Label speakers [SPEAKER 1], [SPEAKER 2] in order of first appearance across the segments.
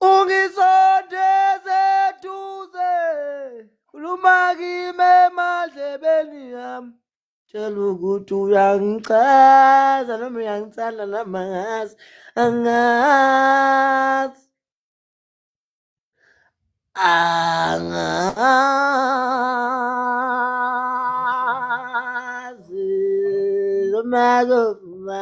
[SPEAKER 1] Ungisondeze eduze, khuluma kimi emadlebeni yami. Tshela ukuthi uyangichaza noma uyangithanda noma angazi, angazi. Angazi noma kuvuma.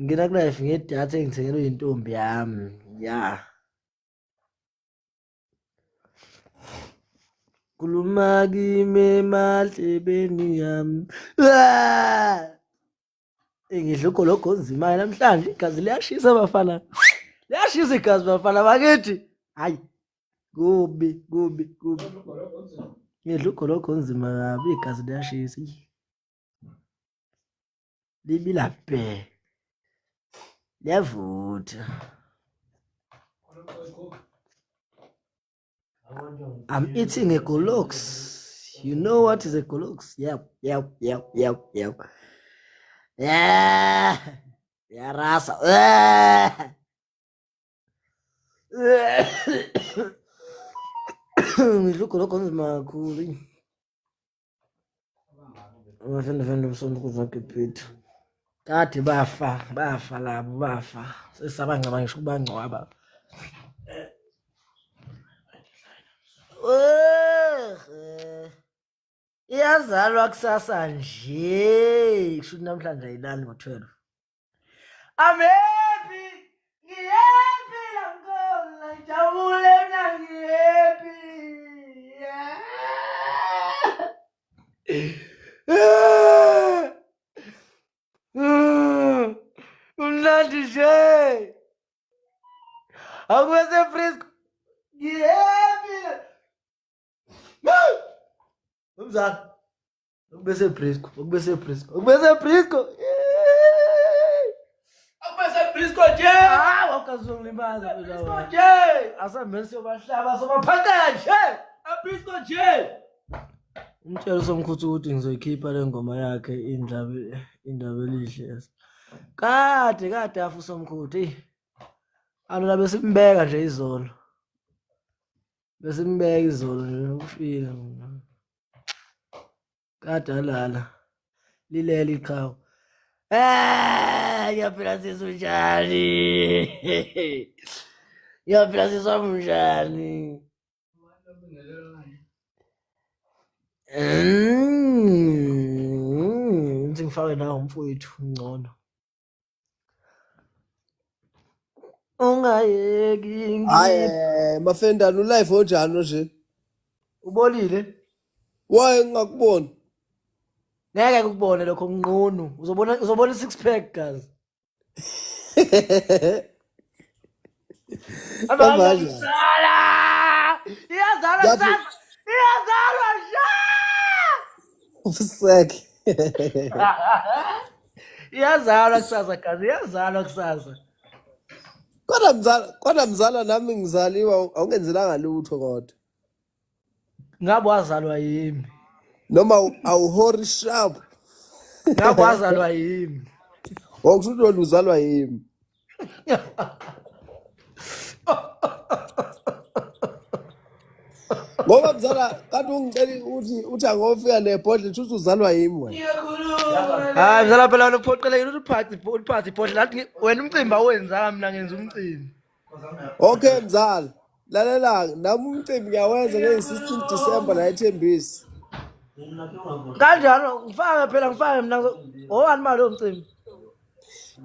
[SPEAKER 1] Ngena ku-live ngedatha engithengelwe yintombi yami ya. Khuluma kimi emadlebeni yami. Ngidla ugologo onzimayo namhlanje, igazi liyashisa bafana. Liyashisa igazi bafana bakithi. Hayi. Kubi. Ngidla ugologo onzima kabi, igazi liyashisa. Libila bhe. Liyavutha. I'm eating a Golox. You know what is a Golox? Yep. Yeah. Yeah, rasa. Ngidla ugologo onzima kakhulu. Abafana besonto kuzonke phithu. Kade bafa labo bafa. Sesabangcaba ngisho kubangcwaba. Iyazalwa kusasa nje. Kushuthi namhlanje ayilali ngo-12. I'm happy. Ngihappy langona. Ngijabule mina ngihappy. Umnandi nje. Akubese Frisco. Ngihappy. Umzala. Akubese Frisco. Nje. Wakazongilimbaza Frisco nje. Asambeni siyobahlaba sobaphakela nje. Frisco nje. Umtshela somkhuthu ukuthi ngizoyikhipha le ngoma yakhe indaba elihle. Kade afu somkhuthu. Alona besimbeka nje izolo. Besimbeka izolo nje ukufika. Kade alala. Lilele iqhawe. Ngiyaphila sisi unjani? Ngiyaphila sisi wami unjani? Ngithi ngifake nawe umfowethu ngcono. Ungayeki
[SPEAKER 2] Hayi mafendana ulive onjani nje?
[SPEAKER 1] Ubolile?
[SPEAKER 2] Why ngakuboni?
[SPEAKER 1] Ngeke ukubone lokho ngqunu. Uzobona i-6 pack guys.
[SPEAKER 2] Kamanje.
[SPEAKER 1] Iyazalwa sha.
[SPEAKER 2] Usek.
[SPEAKER 1] Iyazalwa kusasa guys, iyazalwa kusasa.
[SPEAKER 2] Kodwa mzala nami ngizaliwa awungenzelanga lutho kodwa.
[SPEAKER 1] Ngabe wazalwa yimi.
[SPEAKER 2] Noma awuhori sharp.
[SPEAKER 1] Ngabe wazalwa yimi.
[SPEAKER 2] Okusho ukuthi uzalwa yimi. Ngoba mzala kanti ungicela uthi angofika nebhodle uthi uzalwa yimi wena.
[SPEAKER 1] Hayi mzala phela wena uphoqelekile ukuthi uphathe ibhodle lathi wena umcimbi awenzanga mina ngenza umcimbi.
[SPEAKER 2] Okay mzala. Lalela nami umcimbi ngiyawenza nge-16 December la eThembisi.
[SPEAKER 1] Kanjalo ngifake mina owani mali omcimbi.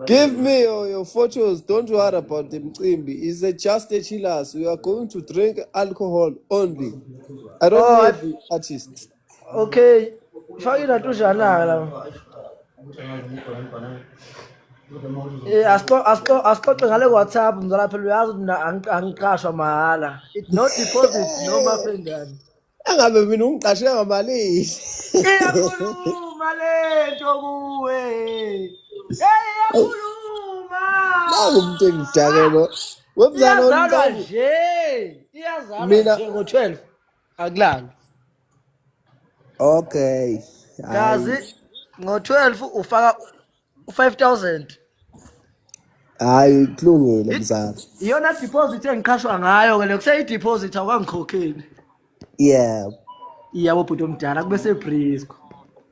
[SPEAKER 2] Give me your photos. Don't worry about the mcimbi. It's just a chillers. We are going to drink alcohol only. I don't need the artist.
[SPEAKER 1] Okay. Fake nato jana la. Asixoxe ngale WhatsApp mzala phela uyazi ukuthi mina angiqashwa mahhala. It no deposit no mafengane.
[SPEAKER 2] Angabe mina ungiqashe ngamalini.
[SPEAKER 1] Iyakhuluma lento kuwe. Hey iyakhuluma.
[SPEAKER 2] Naku umuntu engidakelo. Wemzala
[SPEAKER 1] Iyazalwa
[SPEAKER 2] omncane.
[SPEAKER 1] nje. Iyazalwa
[SPEAKER 2] Mina
[SPEAKER 1] nje ngo-12. Akulali.
[SPEAKER 2] okay.
[SPEAKER 1] Kazi ngo-12 ufaka u-5,000.
[SPEAKER 2] Hayi kulungile mzala.
[SPEAKER 1] Iyona deposit engiqashwa ngayo ke le kuseyi-deposit awukangikhokheli.
[SPEAKER 2] Yeah.
[SPEAKER 1] Iyabo bhuti omdala kube sebrisco.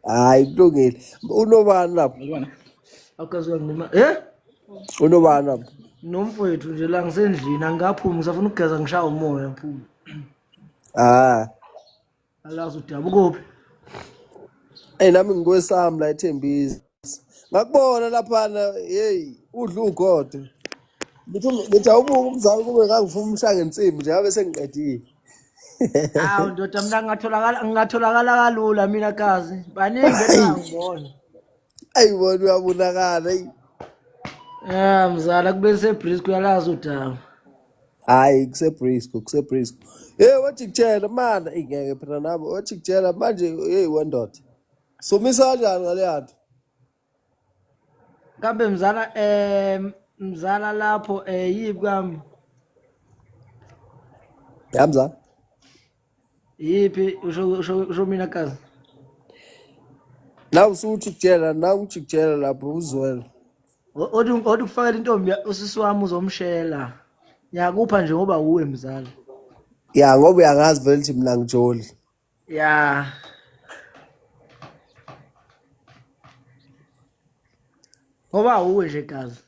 [SPEAKER 2] Hayi kulungile. Unobani lapho?
[SPEAKER 1] Awukaziwa nginima
[SPEAKER 2] Unobani lapho?
[SPEAKER 1] nomfowethu nje la ngisendlini angikaphumi ngisafuna ukugeza ngishaya umoya mphuma. Alazi udaba ukuphi?
[SPEAKER 2] Nami ngikwesami la eThembisa. Ngakubona laphana hey udla ugodo. Ngithi awubuka umzali kube ngangifuna umshaya ngensimbi nje ngabe sengiqedile.
[SPEAKER 1] Hawu ndoda mina ngingatholakala kalula mina kazi. Baningi bengangibona.
[SPEAKER 2] Ayibona uyabonakala hey.
[SPEAKER 1] Mzala kube sebrisco uyalazi udaba.
[SPEAKER 2] Hayi kusebrisco. Hey wathi kutshela mana ingeke phela nabo wathi kutshela manje hey wendoda. Somisa kanjani ngale yanto?
[SPEAKER 1] Kambe mzala lapho yipi kwami?
[SPEAKER 2] Yamza?
[SPEAKER 1] Yipi usho mina kazi?
[SPEAKER 2] Nawu usuthi kutshela kutshela lapho uzwela.
[SPEAKER 1] Othi kufakela intombi usisi wami uzomshela. Ngiyakupha nje ngoba uwe mzala.
[SPEAKER 2] Ya ngoba uyangazi vele ukuthi mina ngijoli.
[SPEAKER 1] Ya. Ngoba uwe nje kazi.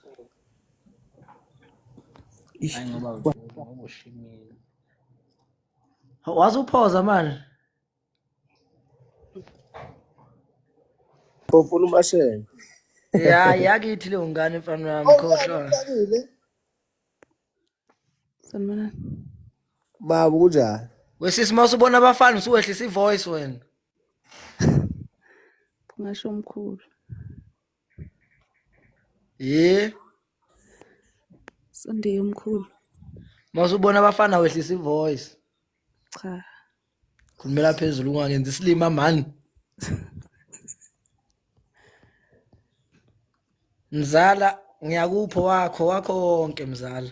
[SPEAKER 1] Hayi ngoba ushimile. Wazuphoza manje?
[SPEAKER 2] Ufuna umashele.
[SPEAKER 1] Ya yakithi le ngane mfana wami khohlwa.
[SPEAKER 3] Sanibonani.
[SPEAKER 2] Baba kunjani?
[SPEAKER 1] Wesisi masubona abafana usuwehlisa ivoice wena.
[SPEAKER 3] Ngasho omkhulu. Sondiye omkhulu.
[SPEAKER 1] Masubona abafana wehlisa ivoice.
[SPEAKER 3] Cha.
[SPEAKER 1] Khulumela phezulu ungangenzi isilima mani. Mzala ngiyakupho wakho konke mzala.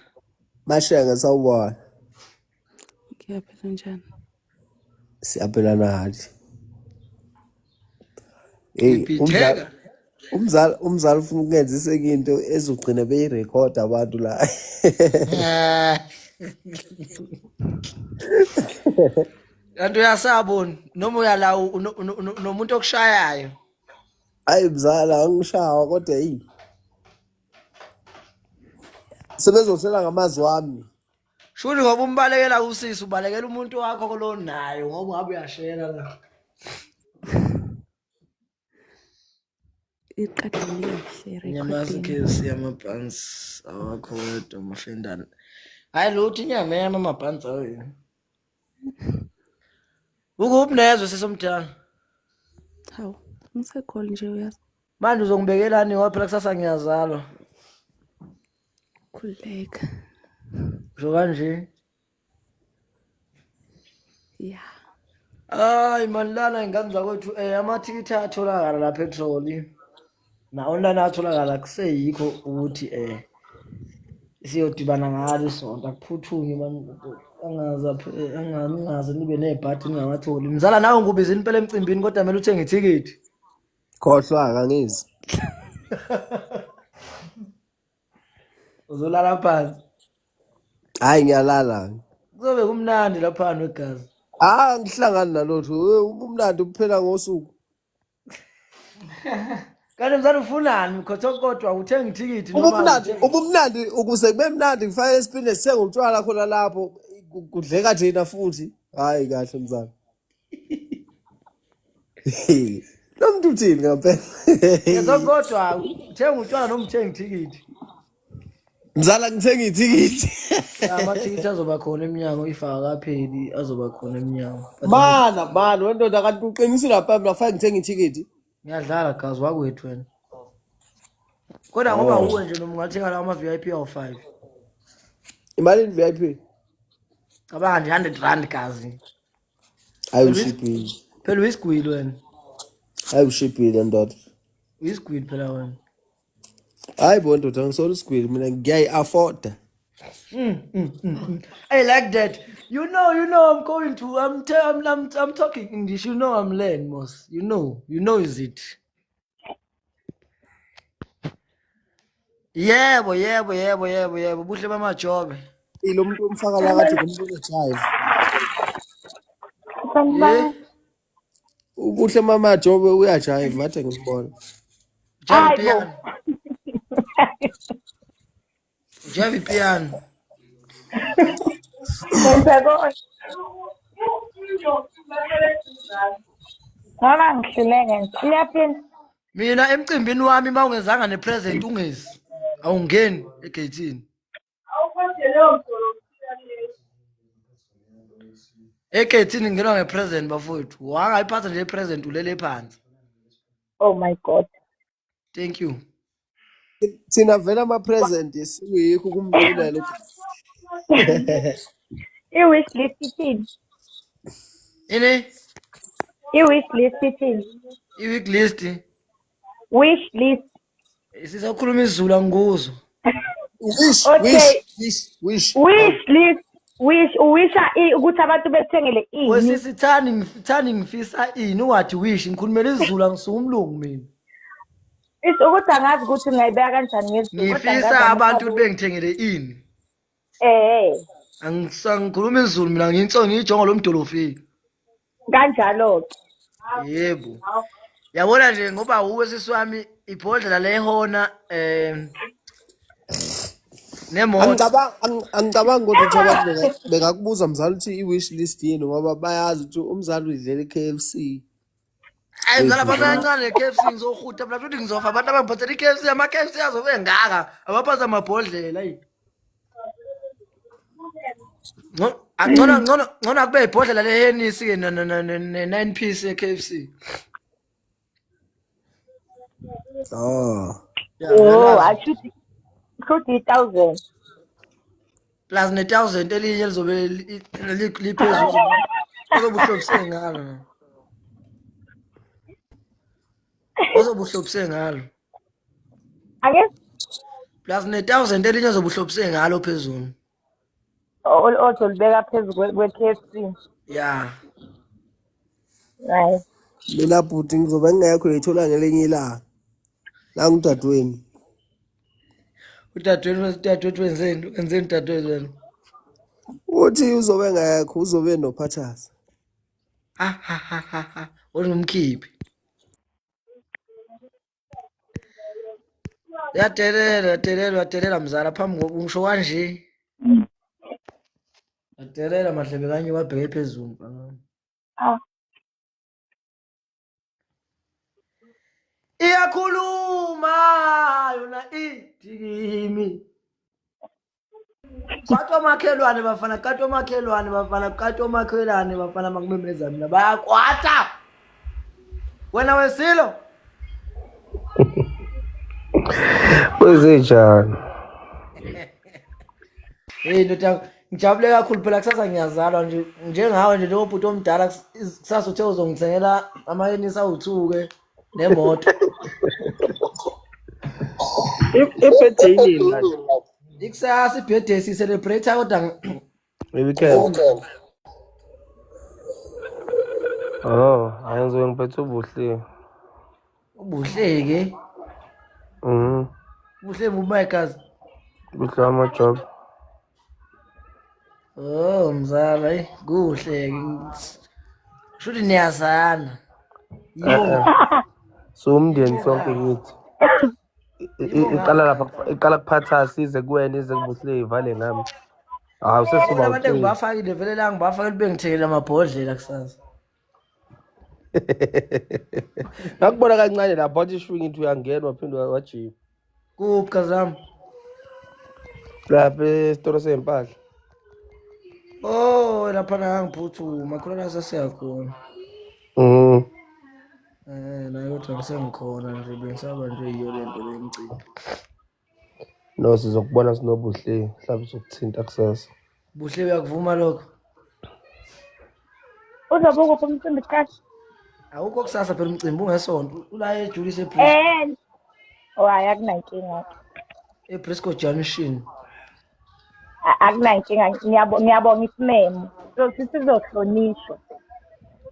[SPEAKER 2] Mashenge sawubona.
[SPEAKER 3] Ngiyaphila njani?
[SPEAKER 2] Siyaphela nathi. Hey umzali ufuna ukungenza isekinto ezogcina beyirecord abantu la.
[SPEAKER 1] Kanti uyasabona noma uyala nomuntu okushayayo.
[SPEAKER 2] Hayi mzala angishawa kodwa hey. Sebezohlela ngamazwi wami.
[SPEAKER 1] Shuli ngoba umbalekela usisi ubalekela umuntu wakho kolonayo ngoba ngabe uyashela la.
[SPEAKER 3] Iqaqile share.
[SPEAKER 1] Nyamazi case yamabhansi awakho wedwa mafendana. Hayi lutho inyama yamabhansi awena. Ukuphi nezwe sesomdala?
[SPEAKER 3] Hawu, ngisekhona nje uyazi.
[SPEAKER 1] Manje uzongibekelani ngoba phela kusasa ngiyazalwa.
[SPEAKER 3] Khuleka.
[SPEAKER 1] Usho kanje?
[SPEAKER 3] Ya.
[SPEAKER 1] Hayi mani lana ingane zakwethu amathikithi atholakala la petrol. Na online atholakala kuseyikho ukuthi siyodibana ngalo isonto akuphuthume mani angazi nibe nezibhathi ningamatholi. Mzala nawe ngubizini impela emcimbini kodwa kumele uthenge ithikithi.
[SPEAKER 2] Khohlwa kangizi.
[SPEAKER 1] Uzolala phansi.
[SPEAKER 2] Hayi ngiyalala.
[SPEAKER 1] Kuzobe kumnandi lapha negazi.
[SPEAKER 2] Ngihlangana nalotho. Umnandi uphela ngosuku.
[SPEAKER 1] Kanti mzala ufunani kodwa uthenga ithikithi noma
[SPEAKER 2] ubumnandi ukuze kube mnandi ngifake esipinde sithenga utshwala khona lapho kudleka njena futhi. Hayi kahle mzala. Lo muntu uthini ngempela?
[SPEAKER 1] kodwa uthenga utshwala noma uthenga ithikithi.
[SPEAKER 2] Mzala ngithenga ithikithi.
[SPEAKER 1] Amathikithi azoba khona eminyango ifaka kapheli azoba khona eminyango.
[SPEAKER 2] Mana wendoda kanti uqinisile lapha ngafaka ngithenga ithikithi.
[SPEAKER 1] Ngiyadlala gazi wakwethu wena. Kodwa ngoba uwe nje noma ungathenga lawo ama-VIP awu-5.
[SPEAKER 2] Imali VIP.
[SPEAKER 1] Cabanga nje 100 rand kazi.
[SPEAKER 2] Ayushipile.
[SPEAKER 1] Phela uyisigwili wena.
[SPEAKER 2] Ayushipile ndoda.
[SPEAKER 1] Uyisigwili phela wena.
[SPEAKER 2] Hayi bo ndoda ngisolo isigwili mina ngiyayi-afforda.
[SPEAKER 1] I like that. You know, I'm going to, I'm talking English. You know, I'm learning, Mos. You know, is it? Yebo. Buhle bamajobe.
[SPEAKER 2] Lo muntu umfaka la kade ngimbuke jive.
[SPEAKER 1] Yeah.
[SPEAKER 2] Ubuhle mama Jobe uyajive mathe ngibona.
[SPEAKER 1] Javi piano. Javi piano.
[SPEAKER 4] Ngoba ngihluleke nje. Uyaphila?
[SPEAKER 1] Mina emcimbini wami mawungezanga nepresent ungezi. Awungeni egate. Egate ngingenwa ngepresent bafowethu. Wangayiphatha nje ipresent ulele phansi.
[SPEAKER 4] Oh my God.
[SPEAKER 1] Thank you.
[SPEAKER 2] Thina vela ama-present esiyikho kumcula lo.
[SPEAKER 4] I-wish list ithini?
[SPEAKER 1] Ini?
[SPEAKER 4] I-wish list ithini?
[SPEAKER 1] I-week list.
[SPEAKER 4] Wish list.
[SPEAKER 1] Sisakhuluma isiZulu angikuzwa.
[SPEAKER 2] Wish.
[SPEAKER 4] Wish list. Uwisha ukuthi abantu bethengele ini.
[SPEAKER 1] Wesisithani ngifisa ini wathi wish ngikhulumela isiZulu angisuka umlungu mina.
[SPEAKER 4] Ukuthi angazi ukuthi ngayibeka kanjani ngesiZulu.
[SPEAKER 1] Ngifisa abantu bengithengele ini. Angikhuluma isiZulu mina ngiyijonga lo mdolofini.
[SPEAKER 4] Kanjalo ke.
[SPEAKER 1] Yebo. Yabona nje ngoba uwe siswami ibhodlela lehona nemoto.
[SPEAKER 2] Angicabanga ukuthi abantu bengakubuza mzali ukuthi i-wish list yini ngoba bayazi ukuthi umzali udlela i-KFC.
[SPEAKER 1] Hayi ngala abantu abancane KFC ngizohuta phela futhi ngizofa abantu abangiphathela i-KFC ama-KFC azobe ngaka abaphatha amabhodlela yi. Ngcono akube ibhodlela lehenisi ke ne-9 piece ye-KFC.
[SPEAKER 4] Ashuthi 30,000
[SPEAKER 1] plus ne-1000 elinye lizobe liphezulu. Ozobuhlobise ngalo. Ozobuhlobise ngalo.
[SPEAKER 4] Ake?
[SPEAKER 1] Plus ne-1000 elinye ozobuhlobise ngalo phezulu.
[SPEAKER 4] Ozolibeka phezu kwe-KFC.
[SPEAKER 1] Yeah.
[SPEAKER 4] Hayi.
[SPEAKER 2] Mina bhuti ngizobe ngingekho yithola ngelinye ilanga. La ngudadweni.
[SPEAKER 1] Udadewethu wenzeni dadewethu wena?
[SPEAKER 2] Uthi uzobe ngekho uzobe nophathasa.
[SPEAKER 1] Ha. Unomkhiphi. Yadelela mzala phambi ngisho kanje. Yadelela madlebe kanye wabheke phezulu. Iyakhuluma yona idikimi. Kato makhelwane bafana makumemeza mina bayakwata. Wena wesilo?
[SPEAKER 2] Kwezenjani?
[SPEAKER 1] Ndoda ngijabule kakhulu phela kusasa ngiyazalwa nje njengawe nje njengobhuti omdala kusasa uthe uzongithengela amayenisa awuthuke nemoto.
[SPEAKER 2] Ibirthday yini manje?
[SPEAKER 1] Ikusasa ibirthday si-celebrate kodwa
[SPEAKER 2] Weekend. Ayenziwe ngiphethe ubuhle.
[SPEAKER 1] Ubuhle-ke. Buhle mubuyekazi.
[SPEAKER 2] Buhle amajob.
[SPEAKER 1] Oh mzala kuhle shuthi niyazana.
[SPEAKER 2] So umndeni sonke ngithi. Iqala kuphatha size kuwena ize kubuhle ivale ngami. Usesiba
[SPEAKER 1] abantu engibafakile vele la ngibafakile bengithekela amabhodlela kusasa.
[SPEAKER 2] Ngakubona kancane lapho athi shwing into uyangena waphinde wajima.
[SPEAKER 1] Kuphi kazami?
[SPEAKER 2] Lapha esitolo sempahla.
[SPEAKER 1] Oh lapha ngangiphuthuma khona sasiyakhona. naye kodwa sengikhona nje bengisaba nje yiyo lento lengicini.
[SPEAKER 2] No, sizokubona sinobuhle mhlawumbe sokuthinta kusasa.
[SPEAKER 1] Buhle uyakuvuma lokho?
[SPEAKER 4] Uzobuka uphi umcimbi kusasa?
[SPEAKER 1] Awukho kusasa phela umcimbi ungesonto. Ula eJulius eBriscoe.
[SPEAKER 4] Hayi akunankinga.
[SPEAKER 1] eBriscoe Junction.
[SPEAKER 4] Akunankinga. Ngiyabonga isimemo. Sizohlonishwa.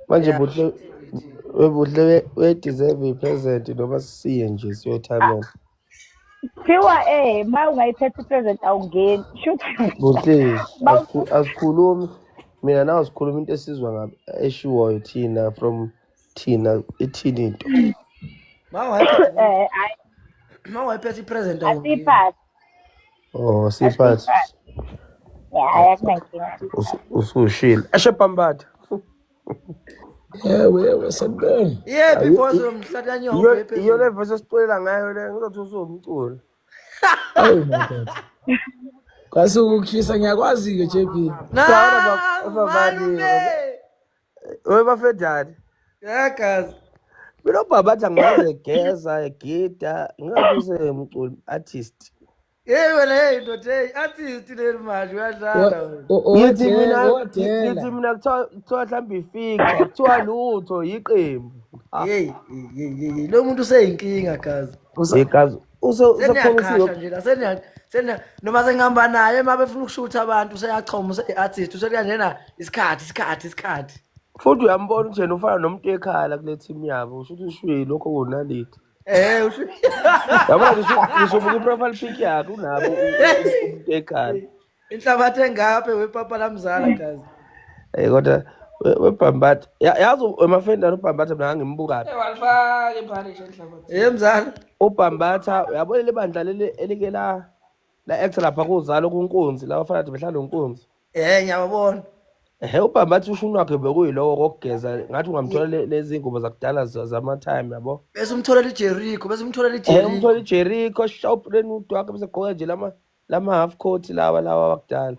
[SPEAKER 2] Manje buhle we-deserve i-present noma sisiye nje siyothamela.
[SPEAKER 4] Kuthiwa ma ungayiphethe i-present awungeni.
[SPEAKER 2] Buhle asikhulumi. Mina nawe sikhuluma into esizwa ngabe eshiwoyo thina from thina ithini into.
[SPEAKER 1] Mawayiphethe i-present awungeni.
[SPEAKER 4] Asiphathi.
[SPEAKER 2] Oh, siphathi.
[SPEAKER 4] Hayi akunankinga.
[SPEAKER 2] Usushila. Ashebhambatha.
[SPEAKER 1] Yewe sanibona. Yephi phoso mhlatanyongo
[SPEAKER 2] ephezulu. Iyo le verse esicolela ngayo le ngizothi usumculo.
[SPEAKER 1] Hayi my Kwasuka ukukhisa ngiyakwazi ke JP.
[SPEAKER 2] Wewe bafedani.
[SPEAKER 1] Yakazi.
[SPEAKER 2] Mina baba ngaze egeza egida ngingakuse umculo artist.
[SPEAKER 1] Wena ndoda artist le manje uyadlala
[SPEAKER 2] Ngithi mina kuthiwa mhlawumbe ifika kuthiwa lutho yiqembu.
[SPEAKER 1] Lo muntu useyinkinga gazi.
[SPEAKER 2] Igazi
[SPEAKER 1] usekhomisiwe nje la noma sengihamba naye uma befuna ukushutha abantu useyachoma use-artist usekanjena isikhathi.
[SPEAKER 2] Futhi uyambona nje ufana nomuntu ekhala kule team yabo usho ukuthi ushwile lokho kunalithi. Yabona ngisho ku-profile pic yakhe unabo umuntu ekhala.
[SPEAKER 1] Inhlabathi engaphe wepapa lamzala gazi.
[SPEAKER 2] Kodwa webhambatha yazi emafendana ubhambatha mina ngimbuka phi.
[SPEAKER 1] Walifaka eParis enhlabathi. Mzala
[SPEAKER 2] ubhambatha uyabona le bandla leli elike la act lapha kuzalo kunkunzi la bafana behlala unkunzi.
[SPEAKER 1] Ngiyabona.
[SPEAKER 2] Ubhambatha ushuni wakhe bekuyiloko kokugeza ngathi ungamthola lezi ngubo zakudala zama time yabo.
[SPEAKER 1] Bese umtholela iJericho,
[SPEAKER 2] umthola iJericho shop renudo wakhe bese gqoka nje lama half coat lawa wakudala.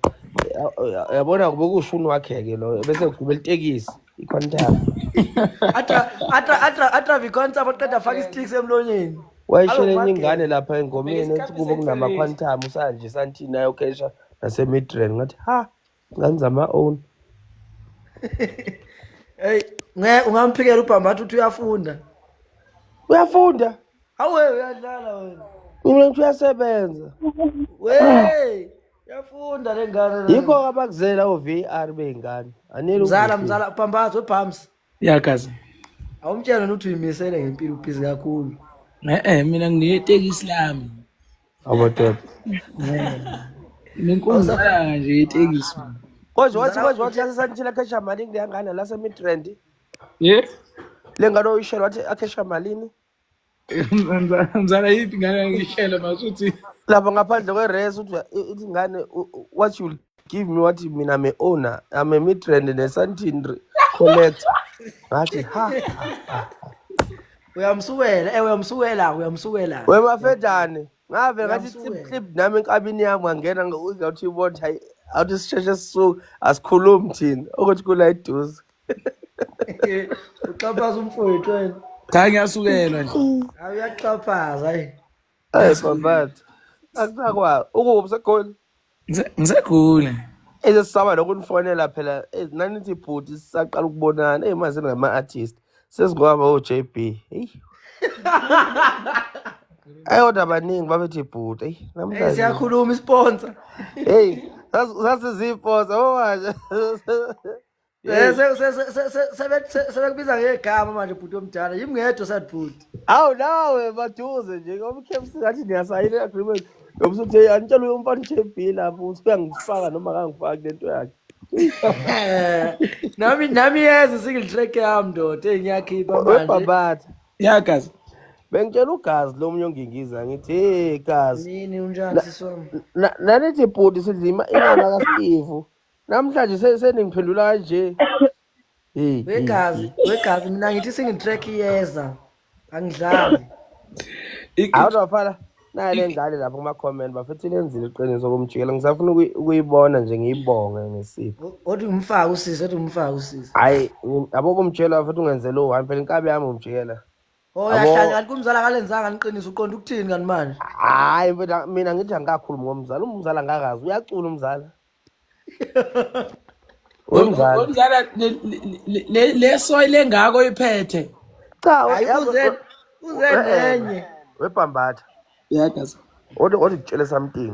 [SPEAKER 2] Yabona kube kushuni wakhe ke lo bese ugubela itekisi iquantum.
[SPEAKER 1] atra viquantum aqeda afaka isticks emlonyeni.
[SPEAKER 2] Wayishele ingane lapha engomeni ethi kube kunama quantum usanje santi nayo kesha nase midrange ngathi ngani zama own.
[SPEAKER 1] Ungamphikela ubhambatha uthi uyafunda. Awe uyadlala wena.
[SPEAKER 2] Mina ngithi uyasebenza.
[SPEAKER 1] Uyafunda lengane.
[SPEAKER 2] Yikho abakuzela o-VR beingane. Anele
[SPEAKER 1] mzala ubhambatha webhams.
[SPEAKER 3] Yakazi.
[SPEAKER 1] Awumtshela ukuthi uyimisele ngempilo uphizi kakhulu.
[SPEAKER 3] Mina nginetekisi lami.
[SPEAKER 2] Abadoda.
[SPEAKER 3] Ninkunzana nje itekisi.
[SPEAKER 2] Kodwa wathi yasesantshila khesha malini le ngane la semitrend. Lengane oyishela wathi akhesha malini.
[SPEAKER 3] Mzala yipi ngane ngishela masuthi
[SPEAKER 2] lapha ngaphandle kwe-res uthi ngane what you give me what mina me owner I'm a midrand ne-santin collect ngathi
[SPEAKER 1] uyamsukela
[SPEAKER 2] wemafedane ngave ngathi clip nami enkabini yami ngangena ngathi ibona hayi awuthi sisheshe sisuke asikhulumi thina ukuthi kula eduze
[SPEAKER 1] uxhaphaza umfowethu wena.
[SPEAKER 3] Cha ngiyasukelwa nje.
[SPEAKER 1] Uyaxhaphaza
[SPEAKER 2] bhambatha akusakwa ukuba segoli
[SPEAKER 3] ngisekhule
[SPEAKER 2] sisaba lokunifonela phela nanithi ibhuti sisaqala ukubonana manje ngama-artist sesingoba o-JB kodwa abaningi babethi ibhuti namhlanje
[SPEAKER 1] siyakhuluma isponsor
[SPEAKER 2] sasiziyiponsa manje
[SPEAKER 1] sebekubiza ngegama manje bhuti omdala yimi ngedwa sathi bhuti.
[SPEAKER 2] Awu nawe maduze nje ngoba uKFC ngathi niyasayina i-agreement yomsuthi anitshela umfana JB lapho usuyangifaka noma akangifaki lento yakhe.
[SPEAKER 1] Nami yeza single track yami ndoda ngiyakhipha manje.
[SPEAKER 2] Webhambatha.
[SPEAKER 3] Yakazi.
[SPEAKER 2] Bengitshela ugazi lomunye ongingiza ngithi gazi.
[SPEAKER 1] Yini unjani siswami?
[SPEAKER 2] Nanithi bhuti sidlima inana kaSteve. Namhlanje seningiphendula kanje.
[SPEAKER 1] Wegazi mina ngithi single track iyeza. Angidlali.
[SPEAKER 2] Awudwafala naye le ngane lapho kuma-comment bafethu lenzile iqiniso kumjikela ngisafuna ukuyibona nje ngiyibonge ngesipho
[SPEAKER 1] othi umfaka usisi
[SPEAKER 2] hhayi yabo kumjikela bafethu ungenzela u-1 phela inkabi yami umjikela
[SPEAKER 1] yahlanya kanti kumzala kalenzanga niqiniso uqonda ukuthini kanti manje
[SPEAKER 2] hhayi mina ngithi angikakhulumi ngomzala umzala angakazi uyacula umzala
[SPEAKER 3] Umzala le soy lengako iphethe.
[SPEAKER 2] cha
[SPEAKER 1] hayi uze nenye
[SPEAKER 2] webhambatha
[SPEAKER 3] Yakazi.
[SPEAKER 2] othi kutshele something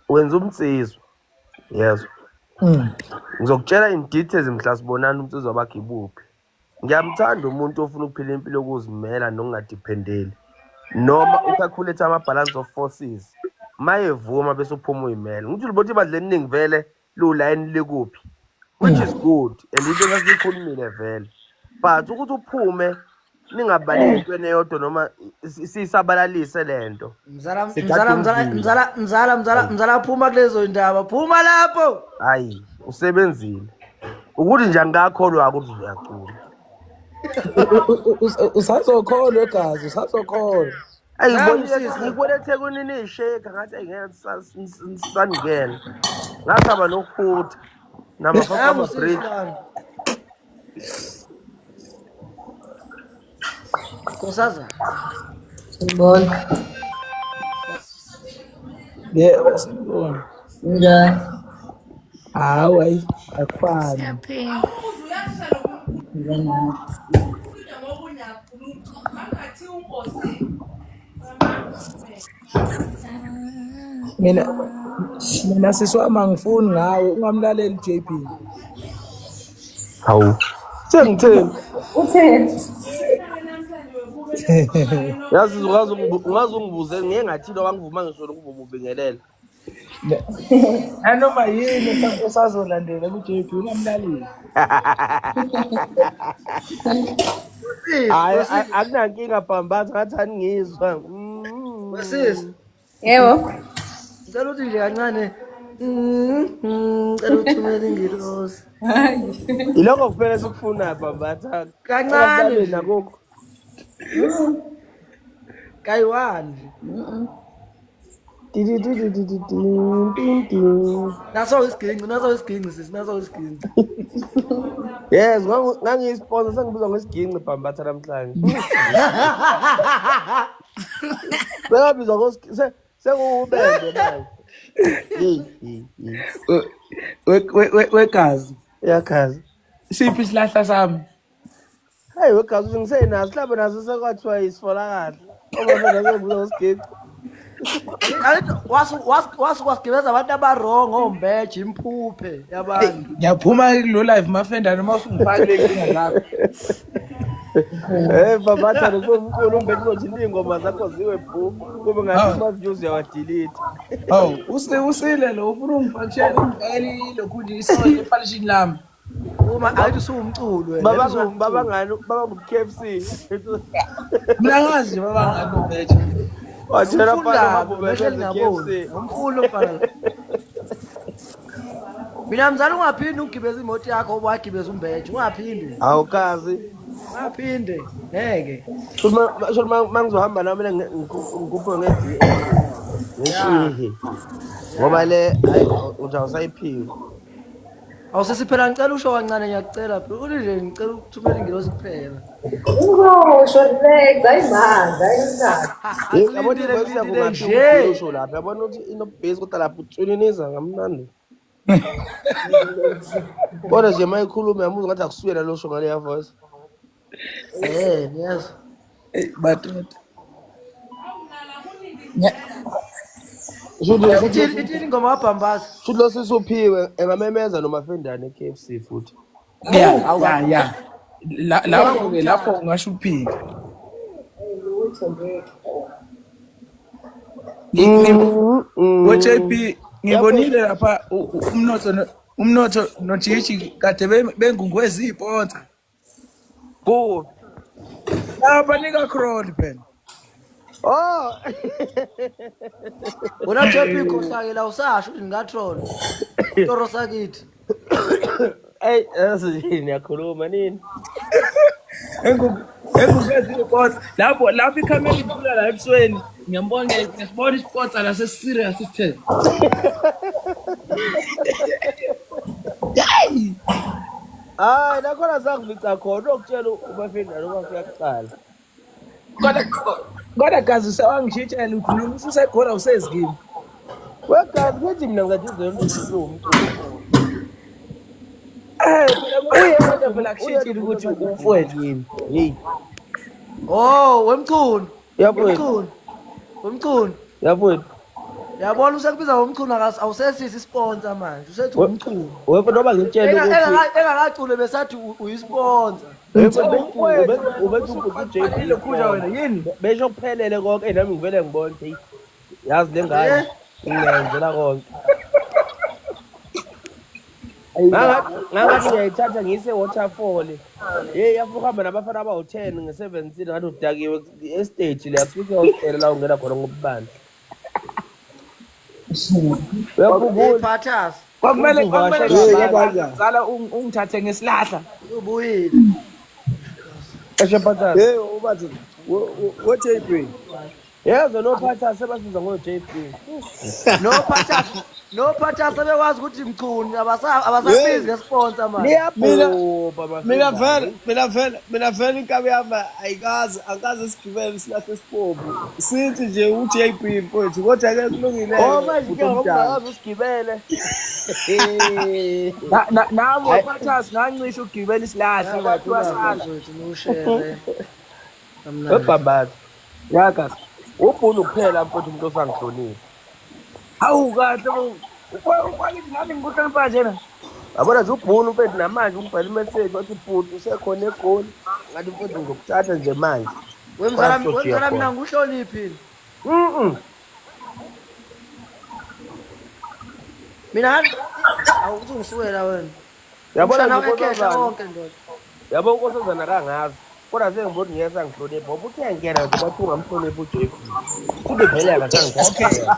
[SPEAKER 2] wenza umnsizwa yezwa ngizokutshela in details mhla sibonana umnsizwa bakhe ibuphi ngiyamthanda umuntu ofuna ukuphila impilo yokuzimela nokungadiphendeli noma ucalculate ama-balance of forces mayevuma bese uphuma uyimela ngithi libothi ibandla eliningi vele liwulayini likuphi which is good and into engasiyikhulumile vele but ukuthi uphume ningabaleki entweni eyodwa noma siyisabalalise lento
[SPEAKER 1] mzala phuma kulezo indaba phuma lapho
[SPEAKER 2] hayi usebenzile ukuthi nje angakholwa ukuthi uyacula
[SPEAKER 3] Usazokholwa egazi, usazokholwa.
[SPEAKER 2] ayi ngibone eThekwini nisheka ngathi ayingeke saningena ngathaba nokufutha nama-bridge
[SPEAKER 1] Kosaza.
[SPEAKER 4] Sibona.
[SPEAKER 3] Yebo sibona.
[SPEAKER 4] Njani?
[SPEAKER 3] Hayi akufani. Mina siswama ngifuni ngawe ungamlaleli JP.
[SPEAKER 2] hawu sengitheni
[SPEAKER 4] Utheni?
[SPEAKER 2] yazi ungaze ungibuze ngeke ngathi lo wangivuma ngisho lokububingelela
[SPEAKER 3] Nanoma yini osazolandela ku-JP ungamlaleli.
[SPEAKER 2] hayi akunankinga bhambathi ngathani ngizwa
[SPEAKER 1] Wesisi.
[SPEAKER 4] Yebo.
[SPEAKER 1] Ngicela ukuthi nje kancane ngicela ukuthumela ingilosi.
[SPEAKER 2] ilokho kuphela sikufunayo bhambathi
[SPEAKER 1] Kancane
[SPEAKER 2] nakukho
[SPEAKER 1] kayiwani naso isiginci sisi naso isiginci
[SPEAKER 2] yes ngangiyisponsa sengibizwa ngesiginci bhambatha namhlanje sengabizwa sengubende manje
[SPEAKER 3] Wegazi.
[SPEAKER 2] yakhazi
[SPEAKER 3] Siphi isilahla sami?
[SPEAKER 2] hayi wegazi uthi ngisenaso mhlawumbe naso sekwathiwa isifola kahle omafela ngiyibuzwa ngesiginci
[SPEAKER 1] wasigibeza abantu abarongo ombeje imphuphe yabantu
[SPEAKER 3] Ngiyaphuma kulo live mafenda noma usungifakile inkinga zakho.
[SPEAKER 2] bhambatha nomkhulu umbethi uzothi iy'ngoma zakho ziwe bhu kube ngathi ama-views uyawadelete
[SPEAKER 3] Hawu usile lo ufuna ungifakishela ungifakele lokhu nje isoy epalishini lami.
[SPEAKER 1] uma ayithi usuwumculo wena
[SPEAKER 2] babangu-KFC
[SPEAKER 3] Mina ngazi nje baba nganobeje.
[SPEAKER 2] watshela
[SPEAKER 1] ngaboni umfulo mfana mina mzala ungaphindi ugibeza imoto yakho obagibeza umbeje ungaphindi
[SPEAKER 2] awukazi
[SPEAKER 1] ungaphinde ngeke
[SPEAKER 2] sho uma ngizohamba nami ngikuphe ngeshihi ngoba le uthi awusayiphiwe
[SPEAKER 1] awusesiphela ngicela usho kancane ngiyakucela phela uthi nje ngicela ukuthumela ingilosi kuphela
[SPEAKER 4] Ngosho legs ayimanga ayimanga.
[SPEAKER 2] yabona ivoice yakho ngaphi usho lapha yabona ukuthi inobhesi kodwa lapho utswininiza ngamnandi kodwa nje uma ikhuluma yamuza ngathi akusuyela lo sho ngaleya voice
[SPEAKER 1] niyazi
[SPEAKER 3] But
[SPEAKER 1] ithini ingoma kabhambazi
[SPEAKER 2] shuthi lo sisuphiwe engamemeza nomafendane e-KFC futhi
[SPEAKER 3] yeah. Lapho ungasho uphike. JP ngibonile lapha umnotho noJiji kade bengungweza iponsa.
[SPEAKER 2] Go.
[SPEAKER 3] Lapha nika crawl phela.
[SPEAKER 2] Oh.
[SPEAKER 1] wona JP khohlake la usasho ukuthi ngatroll toro sakithi
[SPEAKER 2] Hey, yazi ngiyakhuluma nini?
[SPEAKER 3] engikuvezile kodwa lapho ikhamera idlula la ebusweni ngiyambona ngisibona ispotsa la seserious sithe
[SPEAKER 2] hayi nakhona sangifica khona okutshela ubafendana uma kuyakuqala
[SPEAKER 3] kodwa gazi usewangishitshela ukuthi mina ususekhona usezikimi
[SPEAKER 2] wegazi kuthi mina ngingathizelo
[SPEAKER 3] uyena phela kushitshile ukuthi umfowethu yini
[SPEAKER 2] hey
[SPEAKER 1] Oh, wemchunu.
[SPEAKER 2] yabona
[SPEAKER 1] Wemchunu.
[SPEAKER 2] yabona
[SPEAKER 1] Yabona usekubiza ngomchunu awusesisi isponsor manje. Usethi umchunu.
[SPEAKER 2] wepha noba ngitshele ukuthi
[SPEAKER 1] Engakacule besathi uyisponsor.
[SPEAKER 3] ile kuja wena yini
[SPEAKER 2] besho kuphelele konke nami ngivele ngibone hey yazi le ngane ngiyenzela konke ngathi ngiyayithatha ngiyise waterfall hey yafuka hamba nabafana abawu10 nge17 ngathi udakiwe estage le afike hotel la ungena khona ngobubani uyakhumbula
[SPEAKER 1] Phathas.
[SPEAKER 3] kwakumele ngizala ungithathe ngesilahla
[SPEAKER 1] Ubuyile.
[SPEAKER 2] eshephatha
[SPEAKER 5] Hey, ubathi what JP?
[SPEAKER 2] yezo no phatha sebasiza ngo JP
[SPEAKER 1] No Phathas sebekwazi ukuthi mchunu abasabizi ngesponsor manje.
[SPEAKER 2] liyabhoba
[SPEAKER 5] Mina vele inkabi yami angikaze isigibele silahle sipombu. Sithi nje uJP mfowethu kodwa ke kulungile.
[SPEAKER 2] oh manje ke ngomdakazi usigibele
[SPEAKER 3] nami waphathasi ngancisha ukugibela isilahla ngathiwa sandla
[SPEAKER 1] Ushere.
[SPEAKER 2] ebhambathi
[SPEAKER 3] yakas
[SPEAKER 2] ubhunu kuphela mfowethu umuntu osangihlonile
[SPEAKER 3] hawu kahle ukwalithi nami ngikuhlonipha njena
[SPEAKER 2] yabona nje ubhunu mfethu namanje ungibhala imessage wathi bhuti usekhona egoli ngathi mfethu ngokuthatha nje manje
[SPEAKER 1] Wemzala mina nguhloniphile. Mina awuthi ngisuwela wena.
[SPEAKER 2] yabona
[SPEAKER 1] Mshana
[SPEAKER 2] nje
[SPEAKER 1] wekhetha
[SPEAKER 2] unkosazana
[SPEAKER 1] wonke ndoda.
[SPEAKER 2] yabo unkosazana kangazi kodwa sengibona ngiyesa ngihlonipha ubuthi uyangena nje bathi ungamhloniphi uJP kube phela akasangithatha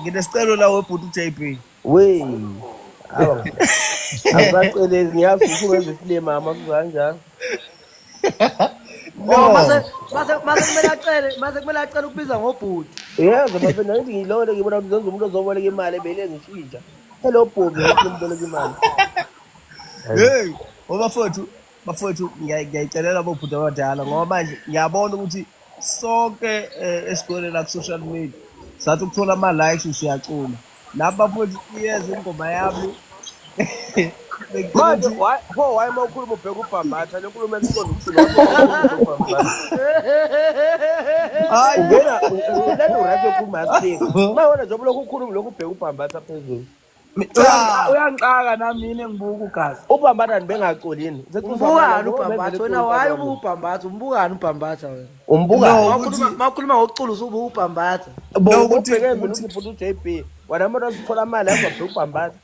[SPEAKER 5] Nginesicelo la webhuti JP.
[SPEAKER 2] wey awu abacelezi ngiyazi ukuthi ungenza isile mama kukanjani
[SPEAKER 1] No, mase kumele acele ukubiza ngobhuti.
[SPEAKER 2] yebo bafena ngithi ngilole ngibona ukuthi zenza umuntu ozoboleka imali ebele ngishintsha hello bhuti ngimboleka imali
[SPEAKER 5] Hey, bafowethu ngiyayicelela bobhuti abadala ngoba manje ngiyabona ukuthi sonke esikoleni la ku social media sathi ukuthola ama likes siyacula. Lapha bafowethu iyeza ingoma yami.
[SPEAKER 2] manje pho waye mawukhuluma ubheka ubhambatha le nkulumo esiqonda ukuthula
[SPEAKER 5] Hayi
[SPEAKER 2] ungena lento right yokukhuluma yasifika mawona nje lokhu ukhuluma lokhu ubheka ubhambatha phezulu
[SPEAKER 3] uyangixaka nami yini engibuka ugazi
[SPEAKER 2] ubhambatha nibengacolini
[SPEAKER 1] Umbukani ubhambatha wena waye ubhambatha umbukani ubhambatha wena.
[SPEAKER 2] umbuka
[SPEAKER 1] Makhuluma ngokucula usubuka ubhambatha.
[SPEAKER 2] ubheke mina usifuthi uJP wena manje usithola imali yakho ubheka ubhambatha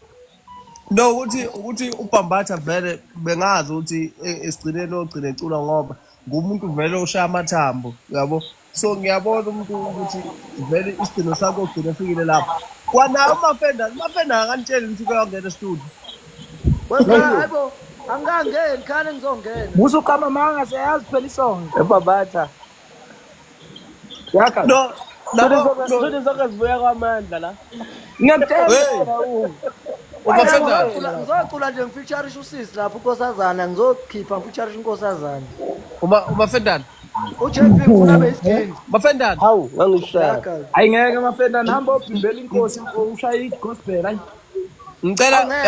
[SPEAKER 5] no ukuthi ubhambatha vele bengazi ukuthi esigcineni ogcina ecula ngoba ngumuntu vele oshaya amathambo yabo so ngiyabona umuntu ukuthi vele isigcino sakho ogcina efikile lapha kwanayo amafenda akanitsheli ukuthi uyongena e-studio
[SPEAKER 1] Wena hayibo angangeni khane ngizongena.
[SPEAKER 3] musu kama manga siyazi phela isonto
[SPEAKER 2] ebhambatha
[SPEAKER 3] yakas
[SPEAKER 2] sothi zonke zibuya kwamandla la
[SPEAKER 3] ngiyakutshela
[SPEAKER 1] Ngizocula nje ngifeatureisha usisi lapho unkosazana ngizokhipha ngifeatureisha unkosazana.
[SPEAKER 5] umafendana
[SPEAKER 1] uJP ufuna beyisigini.
[SPEAKER 5] mafendana
[SPEAKER 2] hawu ngangishaya
[SPEAKER 3] ayingeke amafenda nihamba obhimbela inkosi ushaya igospel hayi
[SPEAKER 5] ngicela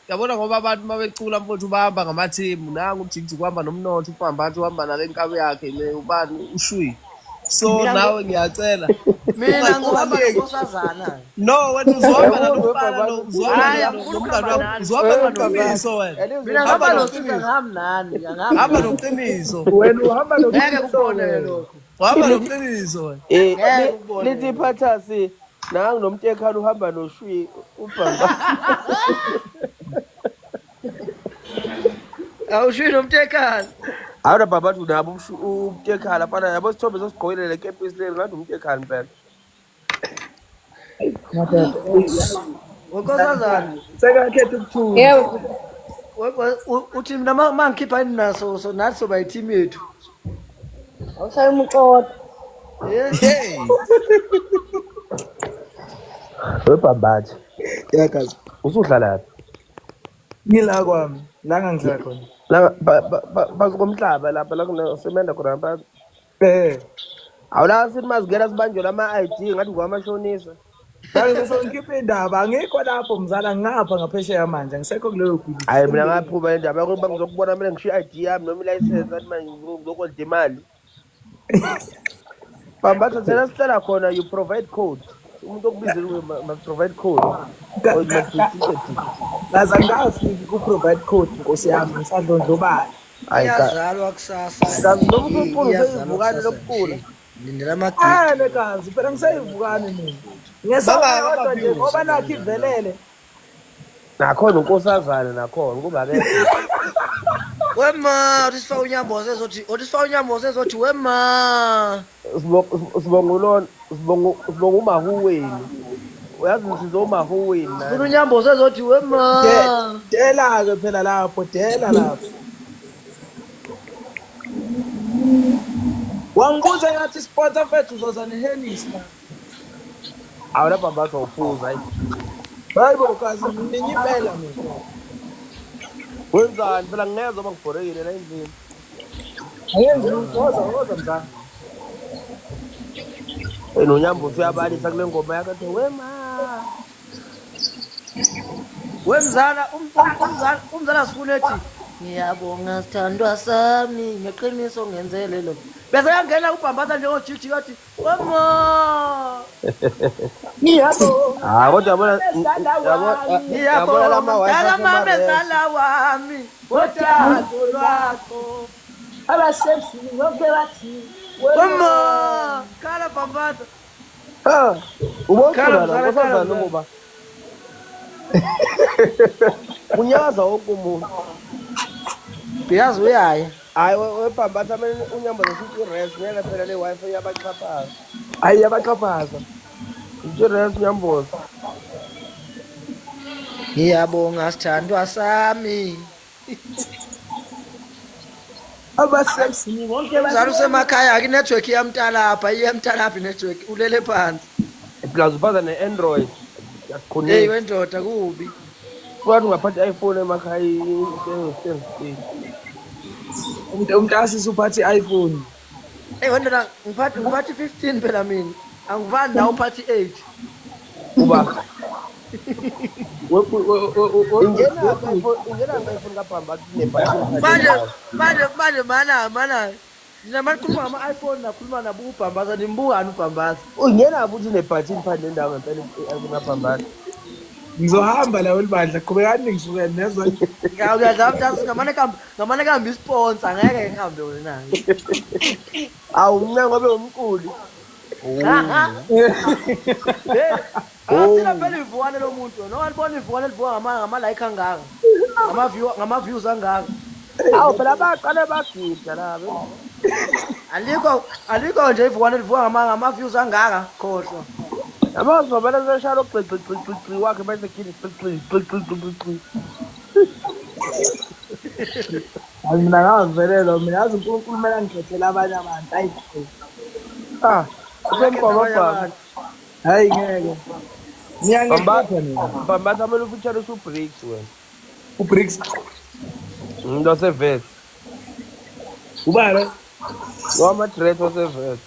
[SPEAKER 5] yabona ngoba abantu mabecula mfowethu bahamba ngama-team nangu ujikijik uhamba nomnotho ubhambatha uhamba nale nkabi yakhe le ubani ushwi so nawe ngiyacela
[SPEAKER 1] Mina ngizohamba nonkosazana.
[SPEAKER 5] no wena uzohamba nalomfana lo uzohamba noqiniso wena
[SPEAKER 1] Mina ngihamba nosisa ngihamba nani.
[SPEAKER 5] hamba noqiniso
[SPEAKER 3] wena uhamba
[SPEAKER 1] Ngeke kubone lokho.
[SPEAKER 5] uhamba noqiniso wena
[SPEAKER 2] lithi phathasi nangu nomtekhana uhamba noshwi ubhambatha
[SPEAKER 1] Awushilo umtekhala.
[SPEAKER 2] awuna bhambatha unabo umtekhana fana yabo sithombe sosigqokile le kepisi le ngathi umtekhana phela
[SPEAKER 1] Unkosazana.
[SPEAKER 3] sekakhetha ukuthula
[SPEAKER 4] Yebo.
[SPEAKER 1] uthi mina mangikhipha ini naso so nathi soba yi-team yethu.
[SPEAKER 4] Awushaya umqodo.
[SPEAKER 5] Hey. Webhambatha.
[SPEAKER 2] Yakazi.
[SPEAKER 5] Usudlala lapha.
[SPEAKER 3] Ngila kwami, la ngangihlala khona.
[SPEAKER 5] La bazikomhlaba lapha la kunesemenda khona phansi. Awula sithi mazigera sibanjwe lama-ID ngathi ngwamashonisa.
[SPEAKER 3] Ngizose ngikhiphe indaba, angikho lapho mzala ngapha ngaphesheya manje, ngisekho kuleyo bhilidi.
[SPEAKER 5] Hayi mina ngaphuma indaba yokuba ngizokubona mina ngishiya i-ID yami noma i-license athi manje ngizokolda imali. Bambatha thina sihlala khona you provide code. Umuntu okubizile must provide code. Or must be certificate.
[SPEAKER 3] Laza ngafiki ku-provide code Nkosi yami ngisadlondlobala.
[SPEAKER 1] Iyazalwa kusasa.
[SPEAKER 5] Kazi noma usufuna useyivukane lokucula.
[SPEAKER 1] Lindela amagigi.
[SPEAKER 3] Nekazi phela ngiseyivukane mina. Ngesonto kodwa nje ngoba nakho ivelele.
[SPEAKER 5] Nakhona unkosazana nakhona kuba ke.
[SPEAKER 1] Wema utisifaka unyamboze ezothi wema.
[SPEAKER 5] Sibongulona sibonga umahuweni. Uyazi ngizo umahuweni na.
[SPEAKER 1] Ufuna unyamboze ezothi wema.
[SPEAKER 3] Dela ke phela lapho, dela lapho. Wangibuza ngathi sponsor fethu uzoza neHennis na.
[SPEAKER 5] Awula bambatha uphuza hayi.
[SPEAKER 3] Hayibo kazi nginyipela mina.
[SPEAKER 5] Wenzani phela ngezwe bangibhorekile la endlini.
[SPEAKER 3] Ayenzi woza mzana.
[SPEAKER 5] Nonyamboze uyabalisa kule ngoma yakhe ethi wema.
[SPEAKER 1] Wemzala umzala sifuna ethi ngiyabonga sithandwa sami ngeqiniso ngenzele lo. Bese yangena ubhambatha njengojiji kathi wema.
[SPEAKER 5] Ah kodwa yabona
[SPEAKER 1] Ngiyabonga lama mama ezala wami othando lwakho.
[SPEAKER 4] Abasebenzisi bonke bathi
[SPEAKER 1] Wema khala bhambatha.
[SPEAKER 5] Ubona nkosazana ngoba. Kunyaza wonke umuntu.
[SPEAKER 1] Uyazi uyaya.
[SPEAKER 5] Hayi webhambatha mina unyamboze sithi rest ngeke phela le Wi-Fi yabaxhaphaza.
[SPEAKER 3] Hayi yabaxhaphaza.
[SPEAKER 5] Ithi rest nyamboze.
[SPEAKER 1] Ngiyabonga sithandwa sami.
[SPEAKER 3] Abasebenzisi bonke
[SPEAKER 1] Mzala usemakhaya akinetwork iyamtala lapha iyamtala lapha network ulele phansi.
[SPEAKER 5] Plus uphaza ne-Android.
[SPEAKER 1] Hey wendoda kubi.
[SPEAKER 5] Kwathi ungaphatha i-iPhone emakhaya i-10
[SPEAKER 3] umuntu asisi uphathi iPhone.
[SPEAKER 1] Hey wendoda ngiphathi 15 phela mina. Angivani nawe uphathi 8.
[SPEAKER 5] Uba. Ingena iPhone kabhambatha
[SPEAKER 1] Manje mana. Nina makhuluma ngama-iPhone nakhuluma nabo ubhambaza nimbungani ubhambaza.
[SPEAKER 5] Ungena futhi nebhathini phandle nendawo ngempela ngabhambatha.
[SPEAKER 3] Ngizohamba la welibandla qhubekani ngisuke nezwa.
[SPEAKER 1] Ngiyadlala ngamane kambe isponsor ngeke ngihambe wena.
[SPEAKER 5] Awu mina ngobe umculi.
[SPEAKER 1] Asina phela ivukane lo muntu no walibona ivukane livuka ngama-like angaka ngama-views angaka.
[SPEAKER 5] Awu phela baqale bagida labo.
[SPEAKER 1] Alikho nje ivukane livuka ngama-views angaka khohlwa.
[SPEAKER 5] Yabona vele seshalo gxigxigxigxi wakhe bese khini gxigxigxigxigxi.
[SPEAKER 3] Hayi mina ngavelelo mina yazi uNkulunkulu mina ngikhethela abanye abantu hayi.
[SPEAKER 5] Usemgwabagwaba.
[SPEAKER 3] Hayi ngeke. Ngiyangibamba mina.
[SPEAKER 5] Bambatha amele ufeature uBricks wena.
[SPEAKER 3] uBricks.
[SPEAKER 5] Ndo sevet.
[SPEAKER 3] Ubale.
[SPEAKER 5] Wamadress wasevet.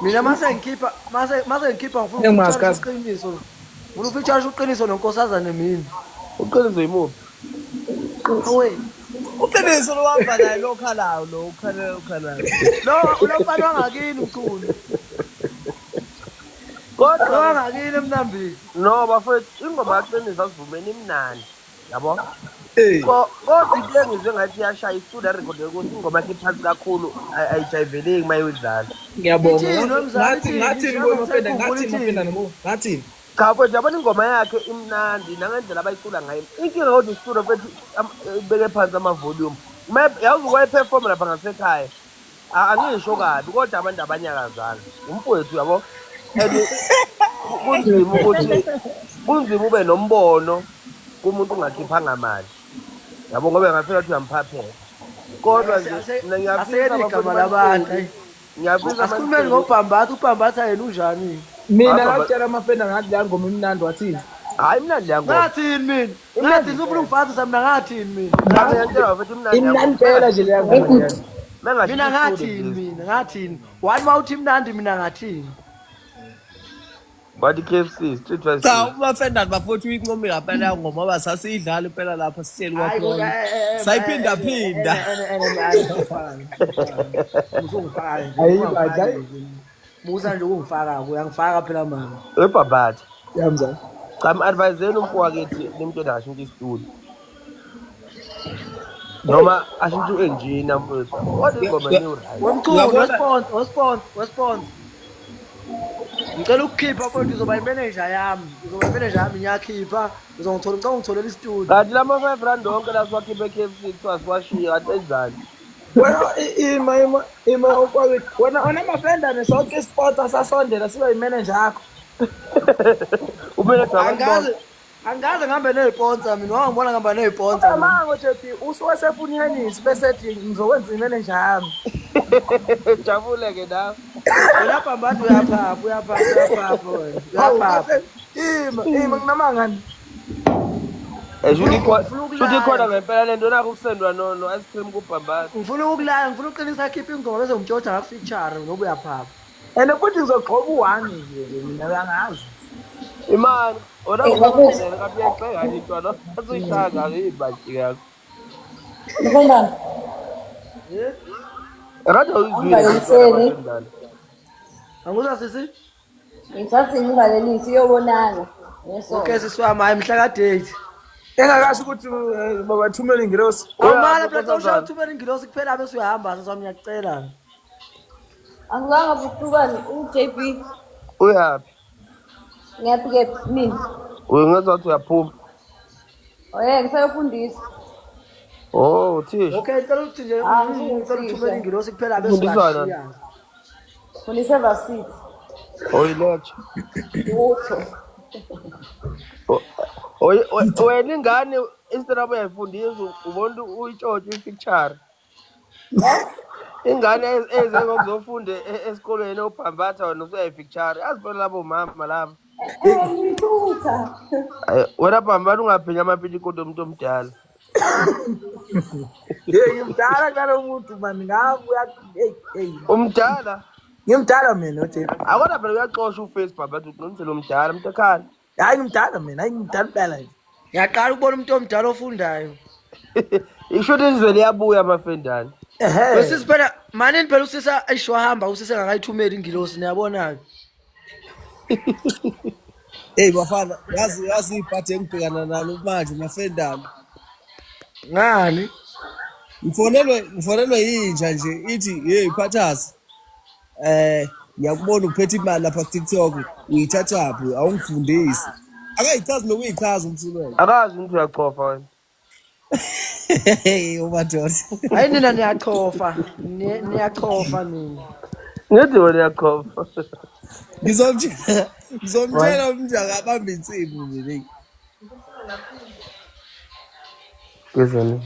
[SPEAKER 1] Mina mase ngikhipha ngifuna uqiniso. Ngifuna ufeature uqiniso nonkosazana mina.
[SPEAKER 5] Uqiniso yimuphi?
[SPEAKER 1] Owe.
[SPEAKER 5] Uqiniso lohamba naye lokhalayo lo ukhalayo.
[SPEAKER 1] Lo ulofana ngakini uculi. Kodwa ngakini emnambisi.
[SPEAKER 5] No bafethu ingoma yaqinisa sivumeni imnandi. Yabo? Kodwa into engizwe ngathi iyashaya istudio record ukuthi ingoma yakhe iphansi kakhulu ayijayiveleki mayidlala.
[SPEAKER 3] Ngiyabonga. Ngathi ngibona ngathi
[SPEAKER 5] Cha mfethu yabona ingoma yakhe imnandi nangendlela abayicula ngayo. Inkinga kodwa istudio mfethu beke phansi ama-volume. Yazi ukwayiperform lapha ngasekhaya. Angisho kabi kodwa abantu abanyakazana. Umfowethu yabo. Kunzima ube nombono kumuntu ungakhiphanga mali yabo ngoba ngafika ukuthi uyamphaphela kodwa nje mina ngiyafisa
[SPEAKER 1] aseyeni igama labantu hayi
[SPEAKER 5] ngiyafisa
[SPEAKER 1] asikhulumeni ngobhambatha ubhambatha yena unjani
[SPEAKER 3] mina ngakutshela amafrenda ngathi la ngoma imnandi wathini
[SPEAKER 5] hayi mnandi yango
[SPEAKER 1] ngathini mina ngathini ufuna ungifazisa mina ngathini mina
[SPEAKER 5] ngiyatshela futhi mnandi
[SPEAKER 3] imnandi phela nje leya ngoma
[SPEAKER 1] mina ngathini wani mawuthi imnandi mina ngathini
[SPEAKER 5] wathi KFC street wise
[SPEAKER 2] Cha umafendani bafowethu uyinqomi ngaphela ngoma ngoba sasiyidlala impela lapha sitsheli kwakhona. Sayiphinda phinda.
[SPEAKER 1] Musa nje ungifaka uyangifaka phela mama
[SPEAKER 5] ebhabhatha
[SPEAKER 3] yamza
[SPEAKER 5] cha mi-adviseni umfowethu limtshela ngasho into istudio noma ashintshe u-engineer mfowethu kodwa ingoma new right
[SPEAKER 1] wemculo response ngicela ukukhipha mfowethu uzoba imanager yami ngiyakhipha ngitholela istudio
[SPEAKER 5] kanti lama 5 rand onke la siwakhiphe KFC kuthiwa siwashiye kanti enzani
[SPEAKER 3] wena ima okwawethu wena amafrenda sonke isport asasondela siba imanager yakho
[SPEAKER 5] umele
[SPEAKER 1] angaze ngihambe ney'ponsa mina wangibona ngihamba ney'ponsa
[SPEAKER 3] mango jepi usuke sefunyanisi bese ethi ngizokwenza imanager yami
[SPEAKER 5] jabule-ke nawe
[SPEAKER 1] wena bhambatha uyaphapha
[SPEAKER 3] ima nginamangani
[SPEAKER 5] shuthi ikhona ngempela lento nakho ukusendwa no-ice cream kubhambatha
[SPEAKER 1] ngifuna uqinisa akhiphe ingoma bese ngimtshoda ngafeature ngoba uyaphapha
[SPEAKER 3] and futhi ngizogxoba u-1 nje mina uyangazi
[SPEAKER 5] imani onakuendela kathi uyaxegani intwana asuyishanga-ke iy'bhatshi yakho rada uyizwile
[SPEAKER 1] anguzwa sisi
[SPEAKER 6] ngithathi ngingalelisi iyobonana
[SPEAKER 1] okay siswami hayi mhla kadate
[SPEAKER 3] engakasho ukuthi babathumele ingilosi
[SPEAKER 1] awumala phela usho uthumela ingilosi kuphela bese uyahamba sasami ngiyacela
[SPEAKER 6] angizange buhlukane u-JB
[SPEAKER 5] uyaphi
[SPEAKER 6] ngiyaphi-ke mina
[SPEAKER 5] uyengezwa ukuthi uyaphuma
[SPEAKER 6] ngisayofundisa
[SPEAKER 5] thisha
[SPEAKER 1] okay ngicela ukuthi nje ngicela uthumela ingilosi kuphela bese uyashiya
[SPEAKER 6] fundisa evasithi
[SPEAKER 5] oyilecho
[SPEAKER 6] utho
[SPEAKER 5] wena ingane instead of uyayifundisa ubona uyitshotshe i-picture ingane eze ngokuzofunda esikolweni obhambatha wena usuyayipicture azibona labo mama labo
[SPEAKER 6] ngithutha
[SPEAKER 5] wena bhambatha ungaphinya amapilikoto omuntu omdala
[SPEAKER 3] ngimdala kalo muntu mani ngabuya
[SPEAKER 5] umdala
[SPEAKER 3] ngimdala mina oJP
[SPEAKER 5] akodwa phela uyaxosha uface bhambatha uqinisele umdala umuntu ekhaya
[SPEAKER 3] hayi ngimdala mina hayi ngimdala phela nje
[SPEAKER 1] ngiyaqala ukubona umuntu omdala ofundayo
[SPEAKER 5] isho ukuthi izwe liyabuya amafendane
[SPEAKER 1] wesisi phela manini phela usisa ayishwahamba usisa ngakayithumela ingilosi niyabona-ke
[SPEAKER 2] bafana yazi iphathi engibhekana nalo manje mafendane
[SPEAKER 1] ngani
[SPEAKER 2] ngifonelwe yinja nje ithi phathasi ngiyakubona uphethe imali lapha ku-TikTok uyithathaphi awungifundisi akayichazi nokuyichaza umsulweni
[SPEAKER 5] akazi ukuthi uyachofa wena
[SPEAKER 2] umadoda
[SPEAKER 1] hayi nina niyachofa niyachofa nina
[SPEAKER 5] ngithi wena uyachofa
[SPEAKER 2] ngizomtshela umuntu akabamba insimbi mina
[SPEAKER 5] ngizeni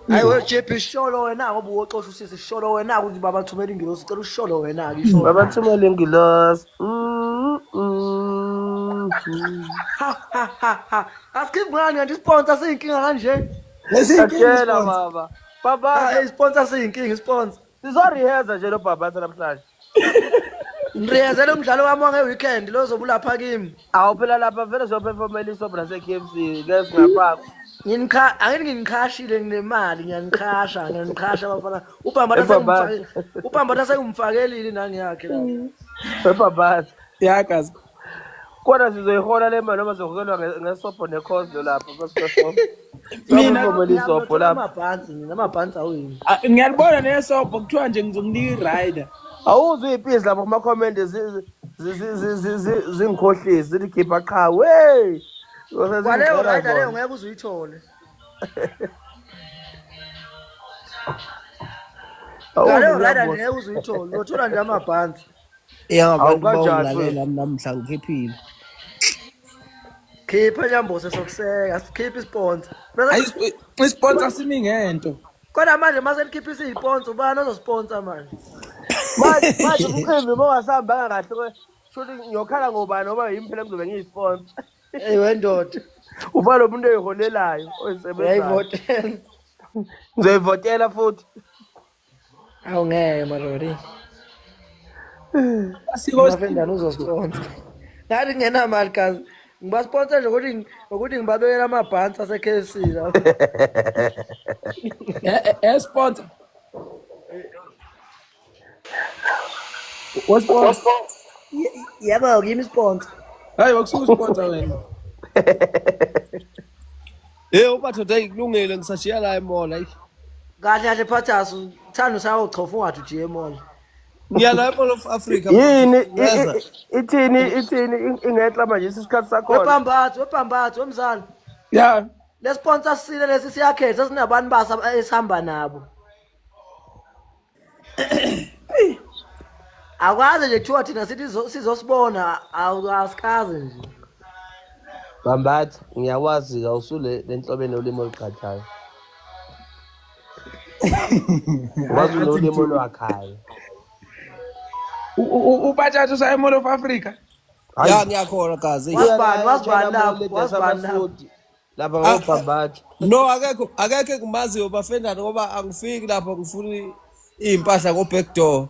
[SPEAKER 1] hayi weJP sholo wena ngoba uwoxosha usisi sholo wena ukuthi babathumela ingilosi cela usholo wena-ke isho
[SPEAKER 5] babathumela ingilosi
[SPEAKER 1] asikhiphi ngani kanti isponsor siyinkinga kanje
[SPEAKER 5] atshela baba baba
[SPEAKER 1] isponsor siyinkinga isponsor
[SPEAKER 5] sizoriheza nje lobhabhatha namhlanje
[SPEAKER 1] ngiriyezele umdlalo wami wange-weekend lo zobe ulapha kimi
[SPEAKER 5] awu phela lapha vele zophefomela isobra se-KFC ke singafakwa
[SPEAKER 1] angithi nginikhashile nginemali ngiyanikhasha bafana ubhambatha sengimfakelile nani yakhe
[SPEAKER 5] ebhabhatha
[SPEAKER 3] yakazi
[SPEAKER 5] kodwa sizoyihola le mali noma sizohokelwa ngesobho nekhoslo lapho isobho lapho
[SPEAKER 1] namabhansi awini
[SPEAKER 3] ngiyalibona nesobho kuthiwa nje ngizomnika i-rider
[SPEAKER 5] awuzwi iphizi lapho kumakhomenti zingikhohlisi zithi khipha qha we
[SPEAKER 1] kwaleyo rider leyo ngeke uze uyithole ngaleyo rider ngeke uze uyithole uzothola nje amabhansi
[SPEAKER 2] awukanjani namhla ngikhiphile
[SPEAKER 1] Khipha nyamboze sokuseka, sikhipha isponsor.
[SPEAKER 3] Hayi
[SPEAKER 1] Bese
[SPEAKER 3] isponsor simi ngento.
[SPEAKER 1] kodwa manje mase likhipha isisponsor ubani ozosponsor manje?
[SPEAKER 2] Manje umqimbi mongasahambanga kahle shothi ngiyokhala ngobani ngoba yimi phela ngizobe ngiyisponsor.
[SPEAKER 1] Hey wendoda,
[SPEAKER 2] Ufa lo muntu oyiholelayo oyisebenzayo.
[SPEAKER 1] uyayivotela.
[SPEAKER 2] Ngizoyivotela futhi.
[SPEAKER 1] Awungeke marori.
[SPEAKER 3] Asiko
[SPEAKER 1] Mafendana uzosponsor. Ngathi ngena mali kazi. Ngibasponsor nje ukuthi ngibabekela amabhansi ase-KFC la.
[SPEAKER 3] sponsor. What sponsor?
[SPEAKER 1] Yebo, kimi sponsor.
[SPEAKER 3] Hayi wakusuka sponsor wena.
[SPEAKER 2] Ubathoda kulungile ngisashiya la emall hayi.
[SPEAKER 1] Kahle kahle Phathas, uthanda usayochofa ungathi ujiye emall.
[SPEAKER 2] Ngiya la eMall of Africa. Yini ithini ingehla manje isikhathi sakhona.
[SPEAKER 1] Wepambathi, wemzala.
[SPEAKER 3] Yeah.
[SPEAKER 1] Le sponsor sile lesi siyakhetha sinabantu basa esihamba nabo. Akwazi nje kuthiwa thina sithi sizosibona awasikazi nje.
[SPEAKER 2] Bambathi ngiyakwazi ka usule lenhlobene olimo oluqhathayo. Wazi ulimo lwakhaya.
[SPEAKER 3] Ubathatha usa eMall of Africa.
[SPEAKER 2] Ya ngiyakhona gazi.
[SPEAKER 1] Wasibani lapho.
[SPEAKER 2] Lapha ngobhambathi. No akekho kumaziyo bafendana ngoba angifiki lapha ngifuna impahla go back door.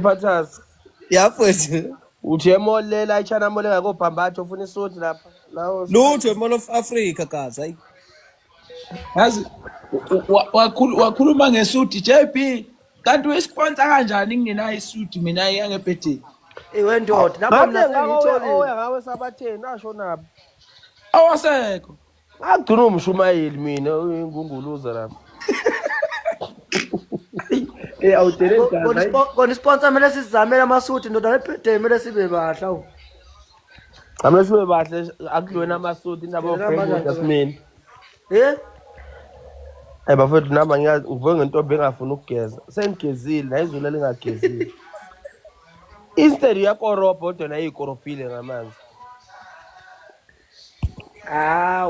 [SPEAKER 2] Phathas. Yafethu. Uthi emall lela iChina mall engakobhambathi ufuna isuthi lapha. Lawo. Lutho eMall of Africa gazi hayi.
[SPEAKER 3] Yazi wakhuluma ngesuti JP kanti uyisponsor kanjani ngingenayo isuti mina yangebirthday.
[SPEAKER 1] Wendoda lapho mina sengitholile.
[SPEAKER 2] Oya ngawe sabatheni asho nabo.
[SPEAKER 3] Awasekho.
[SPEAKER 2] Agcina umshumayeli mina ingunguluza lapha. Awudeleni gazi.
[SPEAKER 1] Kona isponsor mele sizamele amasuti ndoda lebirthday mele sibe bahla awu.
[SPEAKER 2] Amele sibe bahle akudlweni amasuti nabo friend Jasmine. Bafethu nami ngiyazi uvuke ngentombi engafuna ukugeza. Sengigezile nayizulu lingagezile. Instead yakorobha kodwa nayikorobhile ngamanzi.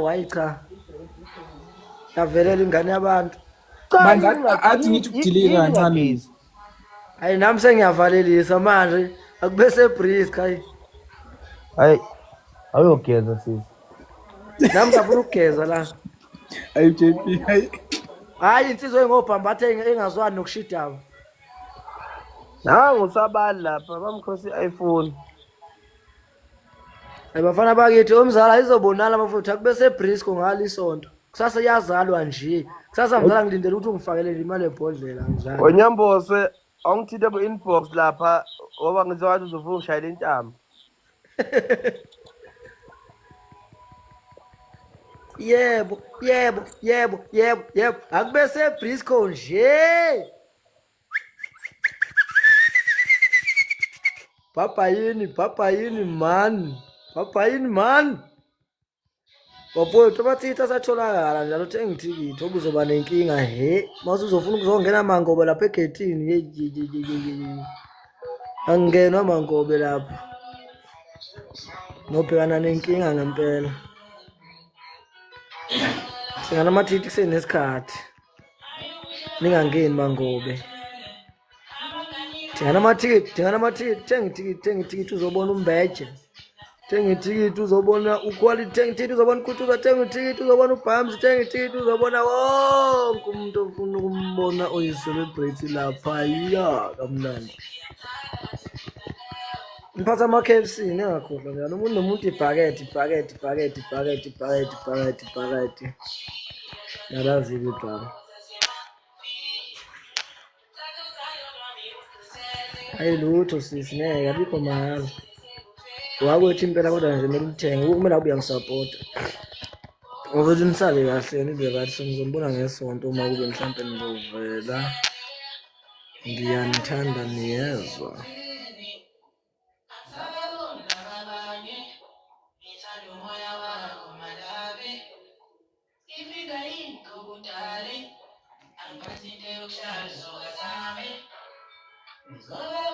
[SPEAKER 1] Wayi cha. Yavelela ingane yabantu.
[SPEAKER 3] Manje athi ngithi ukudilika kancane.
[SPEAKER 1] Hayi nami sengiyavalelisa manje akube sebreeze hayi.
[SPEAKER 2] Hayi awuyogeza sisi.
[SPEAKER 1] Nami ngifuna ukugeza la.
[SPEAKER 3] Hayi JP hayi.
[SPEAKER 1] Hayi insizwe engobhambathe engazwani nokushidaba.
[SPEAKER 2] Nangu sabali lapha bamkhosi iPhone.
[SPEAKER 1] Bafana bakithi omzala izobonala mafuthu akube sebrisco ngalo isonto. Kusasa iyazalwa nje. Kusasa ngizala ngilindele ukuthi ungifakele imali ebhodlela njalo.
[SPEAKER 2] Onyambose awungithinte ku inbox lapha ngoba ngizowathi uzofuna ushayela intamo.
[SPEAKER 1] Yebo. Akube sebrisco nje. Papayini man. Bafowethu bathitha satholakala njalo thenga ithikithi okuzoba nenkinga mase uzofuna ukuzongena mangobe lapha egethini angenwa mangobe lapha nobhekana nenkinga ngempela singana amathikithi kusenesikhathi ningangeni mangobe thengana amathikithi thenga ithikithi uzobona umbeje thenga ithikithi uzobona uquality thenga ithikithi uzobona uKhuthuza thenga ithikithi uzobona uBhams thenga ithikithi uzobona wonke umuntu ofuna ukumbona oyicelebrate lapha kamnandi ngiphatha ama-KFC ngingakhohlwa njalo umuntu nomuntu ibhaketi nalazi-ke igama hayi lutho sisi ngeke abikho mahhala wakwethu impela kodwa nje kumele uthenge kumele ubuya ngisapota ukuthi nisale kahle nibe right sengizombona ngesonto uma kube mhlawumbe nizovela ngiyanithanda niyezwa Zola